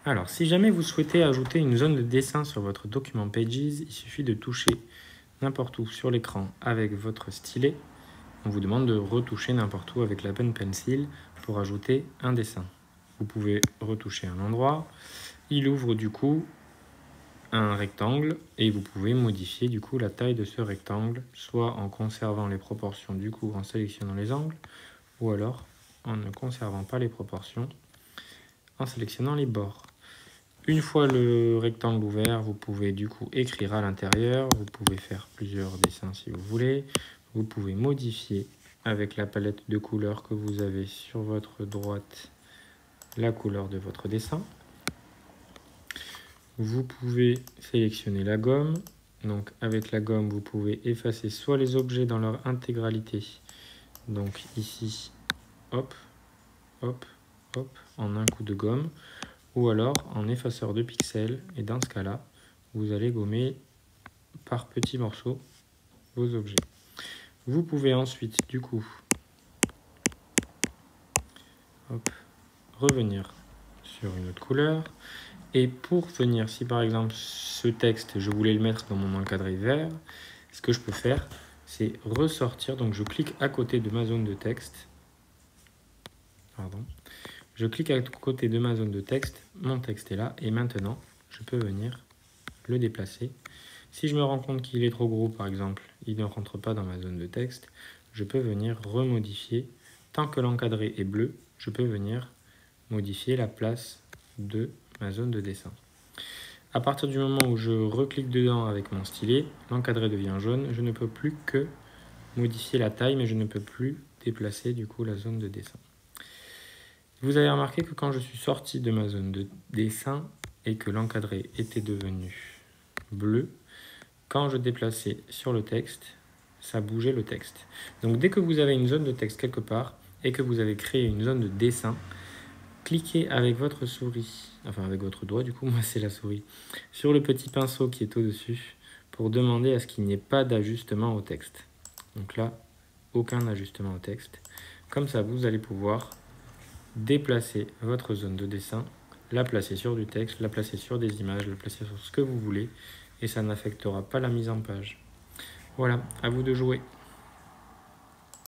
Alors, si jamais vous souhaitez ajouter une zone de dessin sur votre document Pages, il suffit de toucher n'importe où sur l'écran avec votre stylet. On vous demande de retoucher n'importe où avec la pen pencil pour ajouter un dessin. Vous pouvez retoucher un endroit. Il ouvre du coup un rectangle et vous pouvez modifier du coup la taille de ce rectangle, soit en conservant les proportions du coup en sélectionnant les angles, ou alors en ne conservant pas les proportions en sélectionnant les bords. Une fois le rectangle ouvert, vous pouvez du coup écrire à l'intérieur, vous pouvez faire plusieurs dessins si vous voulez, vous pouvez modifier avec la palette de couleurs que vous avez sur votre droite la couleur de votre dessin. Vous pouvez sélectionner la gomme. Donc avec la gomme, vous pouvez effacer soit les objets dans leur intégralité. Donc ici, hop, hop, hop, en un coup de gomme. Ou alors en effaceur de pixels. Et dans ce cas-là, vous allez gommer par petits morceaux vos objets. Vous pouvez ensuite, du coup, hop, revenir sur une autre couleur. Et pour venir, si par exemple ce texte, je voulais le mettre dans mon encadré vert, ce que je peux faire, c'est ressortir. Donc je clique à côté de ma zone de texte. Pardon. Je clique à côté de ma zone de texte. Mon texte est là. Et maintenant, je peux venir le déplacer. Si je me rends compte qu'il est trop gros, par exemple, il ne rentre pas dans ma zone de texte, je peux venir remodifier. Tant que l'encadré est bleu, je peux venir modifier la place de ma zone de dessin. À partir du moment où je reclique dedans avec mon stylet, l'encadré devient jaune. Je ne peux plus que modifier la taille, mais je ne peux plus déplacer du coup la zone de dessin. Vous avez remarqué que quand je suis sorti de ma zone de dessin et que l'encadré était devenu bleu, quand je déplaçais sur le texte, ça bougeait le texte. Donc dès que vous avez une zone de texte quelque part et que vous avez créé une zone de dessin, cliquez avec votre souris, enfin avec votre doigt, du coup moi c'est la souris, sur le petit pinceau qui est au-dessus pour demander à ce qu'il n'y ait pas d'ajustement au texte. Donc là, aucun ajustement au texte. Comme ça, vous allez pouvoir déplacer votre zone de dessin, la placer sur du texte, la placer sur des images, la placer sur ce que vous voulez, et ça n'affectera pas la mise en page. Voilà, à vous de jouer.